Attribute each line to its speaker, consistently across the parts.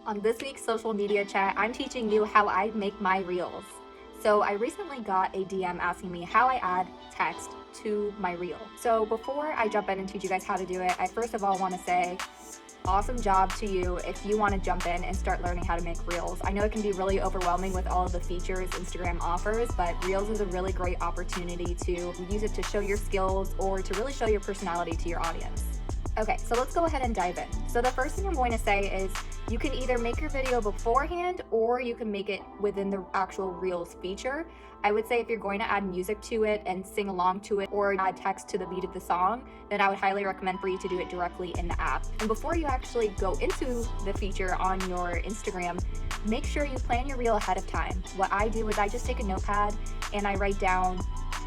Speaker 1: On this week's social media chat, I'm teaching you how I make my reels. So I recently got a DM asking me how I add text to my reel. So before I jump in and teach you guys how to do it, I first of all want to say awesome job to you if you want to jump in and start learning how to make reels. I know it can be really overwhelming with all of the features Instagram offers, but reels is a really great opportunity to use it to show your skills or to really show your personality to your audience. Okay, so let's go ahead and dive in. So the first thing I'm going to say is you can either make your video beforehand or you can make it within the actual Reels feature. I would say if you're going to add music to it and sing along to it or add text to the beat of the song, then I would highly recommend for you to do it directly in the app. And before you actually go into the feature on your Instagram, make sure you plan your reel ahead of time. What I do is I just take a notepad and I write down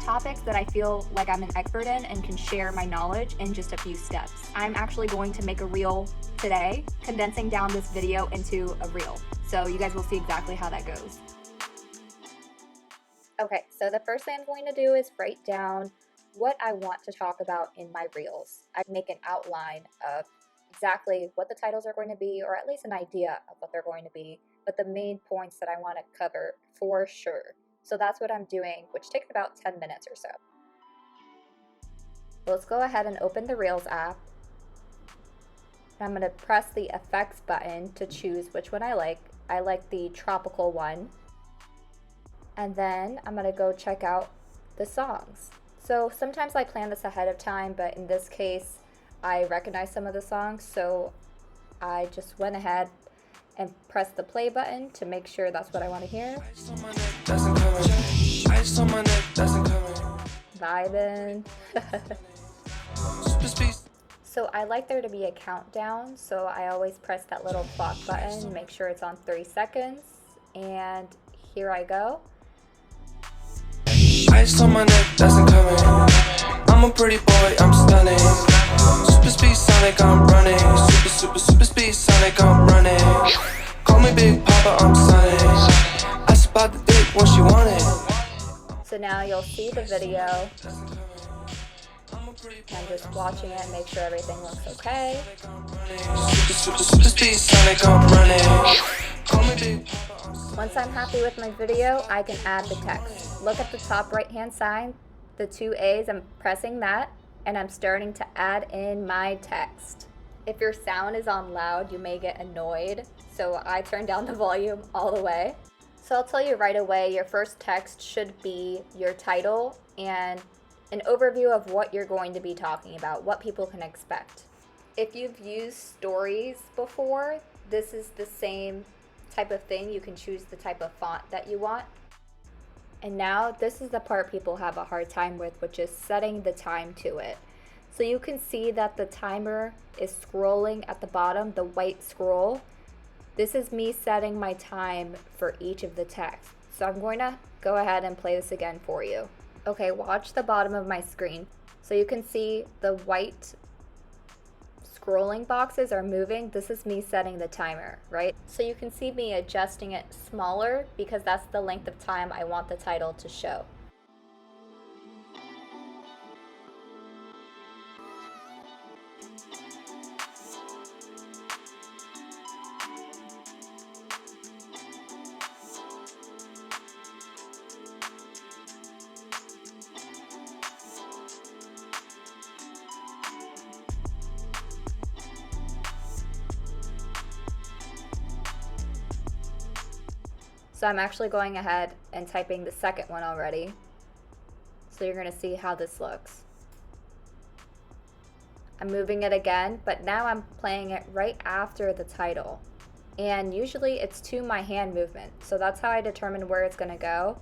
Speaker 1: topics that I feel like I'm an expert in and can share my knowledge in just a few steps. I'm actually going to make a reel today, condensing down this video into a reel. So you guys will see exactly how that goes. Okay, so the first thing I'm going to do is write down what I want to talk about in my reels. I make an outline of exactly what the titles are going to be, or at least an idea of what they're going to be, but the main points that I want to cover for sure. So that's what I'm doing, which takes about 10 minutes or so. Let's go ahead and open the Reels app. I'm going to press the effects button to choose which one I like. I like the tropical one. And then I'm going to go check out the songs. So sometimes I plan this ahead of time, but in this case, I recognize some of the songs. So I just went ahead and press the play button to make sure that's what I want to hear. Vibin'. So I like there to be a countdown, so I always press that little clock button, make sure it's on 3 seconds, and here I go. Ice on my neck, that's coming. I'm a pretty boy, I'm stunning. Super speed Sonic, I'm running. Super speed Sonic, I'm running. Call me Big Papa, I'm Sonic. I spot the dick when she want it. So now you'll see the video. I'm just watching it and make sure everything looks okay. Super speed Sonic, I'm running. Once I'm happy with my video, I can add the text. Look at the top right hand side, the 2 A's, I'm pressing that and I'm starting to add in my text. If your sound is on loud, you may get annoyed, so I turn down the volume all the way. So I'll tell you right away, your first text should be your title and an overview of what you're going to be talking about, what people can expect. If you've used stories before, this is the same type of thing. You can choose the type of font that you want. And now this is the part people have a hard time with, which is setting the time to it. So you can see that the timer is scrolling at the bottom, the white scroll. This is me setting my time for each of the texts. So I'm going to go ahead and play this again for you. Okay, watch the bottom of my screen. So you can see the white scrolling boxes are moving. This is me setting the timer, right? So you can see me adjusting it smaller because that's the length of time I want the title to show. So I'm actually going ahead and typing the second one already. So you're gonna see how this looks. I'm moving it again, but now I'm playing it right after the title. And usually it's to my hand movement. So that's how I determine where it's gonna go.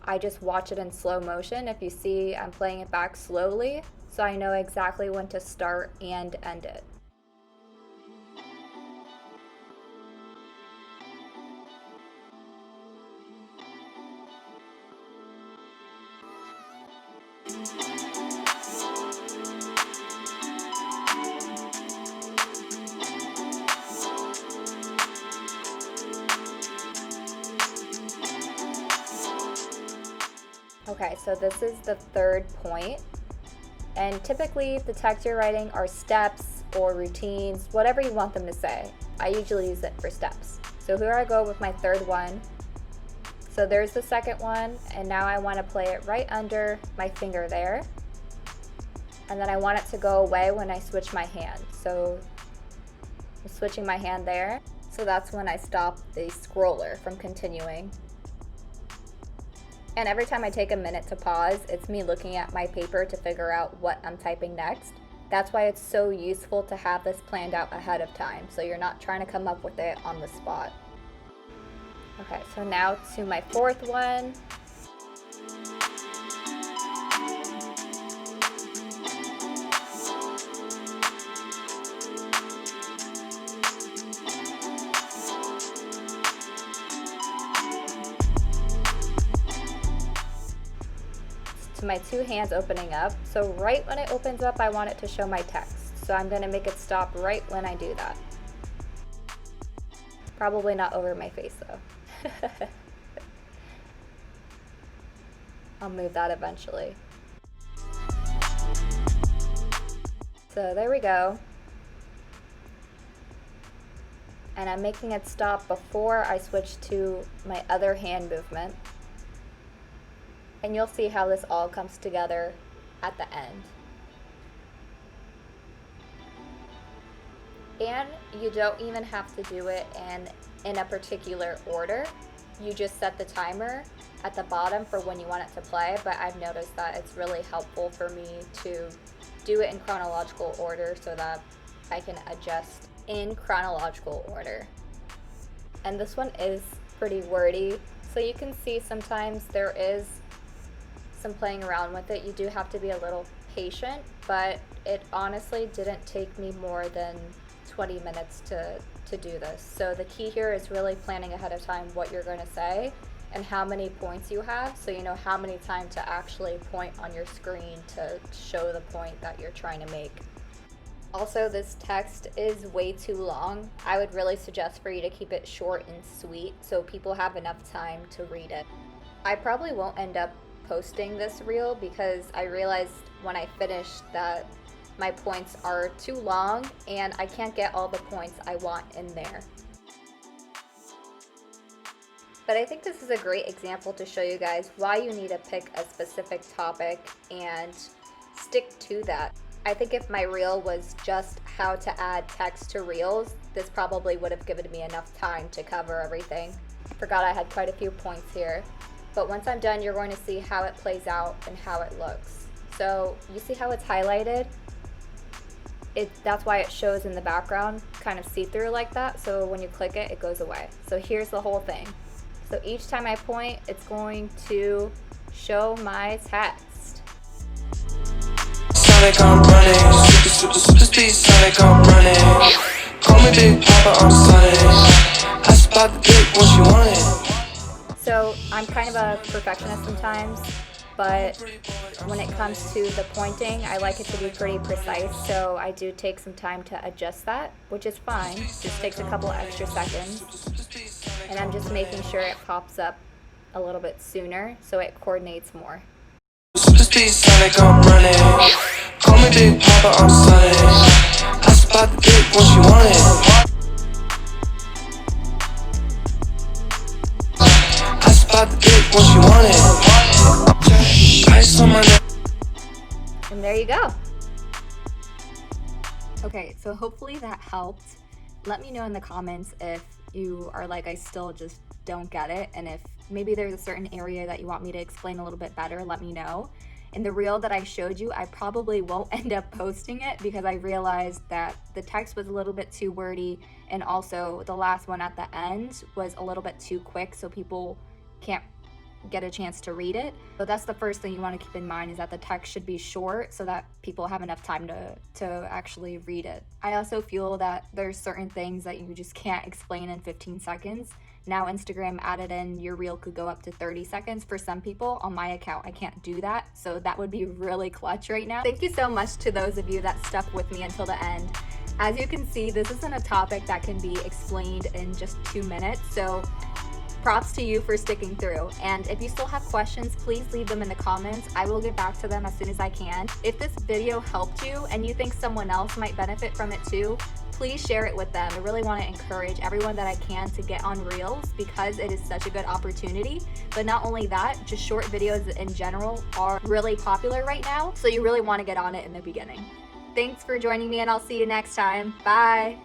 Speaker 1: I just watch it in slow motion. If you see, I'm playing it back slowly, so I know exactly when to start and end it. Okay, so this is the third point. And typically the text you're writing are steps or routines, whatever you want them to say. I usually use it for steps. So here I go with my third one. So there's the second one, and now I want to play it right under my finger there. And then I want it to go away when I switch my hand. So I'm switching my hand there. So that's when I stop the scroller from continuing. And every time I take a minute to pause, it's me looking at my paper to figure out what I'm typing next. That's why it's so useful to have this planned out ahead of time, so you're not trying to come up with it on the spot. Okay, so now to my fourth one. To my two hands opening up. So right when it opens up, I want it to show my text. So I'm going to make it stop right when I do that. Probably not over my face though. I'll move that eventually. So there we go. And I'm making it stop before I switch to my other hand movement. And you'll see how this all comes together at the end. And you don't even have to do it in a particular order. You just set the timer at the bottom for when you want it to play, but I've noticed that it's really helpful for me to do it in chronological order so that I can adjust in chronological order. And this one is pretty wordy, so you can see sometimes there is some playing around with it. You do have to be a little patient, but it honestly didn't take me more than 20 minutes to do this. So the key here is really planning ahead of time what you're going to say and how many points you have, so you know how many times to actually point on your screen to show the point that you're trying to make. Also, this text is way too long. I would really suggest for you to keep it short and sweet so people have enough time to read it. I probably won't end up posting this reel because I realized when I finished that my points are too long and I can't get all the points I want in there. But I think this is a great example to show you guys why you need to pick a specific topic and stick to that. I think if my reel was just how to add text to reels, this probably would have given me enough time to cover everything. Forgot I had quite a few points here. But once I'm done, you're going to see how it plays out and how it looks. So you see how it's highlighted? That's why it shows in the background, kind of see-through like that. So when you click it, it goes away. So here's the whole thing. So each time I point, it's going to show my text.
Speaker 2: Sonic, I'm running. Super speed, Sonic, I'm running. Call me Big Papa, I'm Sonic. I spot the dick when she want it.
Speaker 1: So I'm kind of a perfectionist sometimes, but when it comes to the pointing, I like it to be pretty precise, so I do take some time to adjust that, which is fine. Just takes a couple extra seconds. And I'm just making sure it pops up a little bit sooner so it coordinates more.
Speaker 2: Super speed, Sonic, I'm running. Call me Big Papa, I'm Sonic. I spot the dick when she want it. When she want it. Ice on my neck.
Speaker 1: And there you go. Okay, so hopefully that helped. Let me know in the comments if you are like, I still just don't get it, and if maybe there's a certain area that you want me to explain a little bit better, let me know. In the reel that I showed you, I probably won't end up posting it because I realized that the text was a little bit too wordy, and also the last one at the end was a little bit too quick, so people can't get a chance to read it. So that's the first thing you want to keep in mind, is that the text should be short so that people have enough time to actually read it. I also feel that there's certain things that you just can't explain in 15 seconds. Now Instagram added in your reel could go up to 30 seconds for some people. On my account, I can't do that, so that would be really clutch right now. Thank you so much to those of you that stuck with me until the end. As you can see, this isn't a topic that can be explained in just 2 minutes, so props to you for sticking through. And if you still have questions, please leave them in the comments. I will get back to them as soon as I can. If this video helped you and you think someone else might benefit from it too, please share it with them. I really want to encourage everyone that I can to get on Reels because it is such a good opportunity. But not only that, just short videos in general are really popular right now, so you really want to get on it in the beginning. Thanks for joining me, and I'll see you next time. Bye.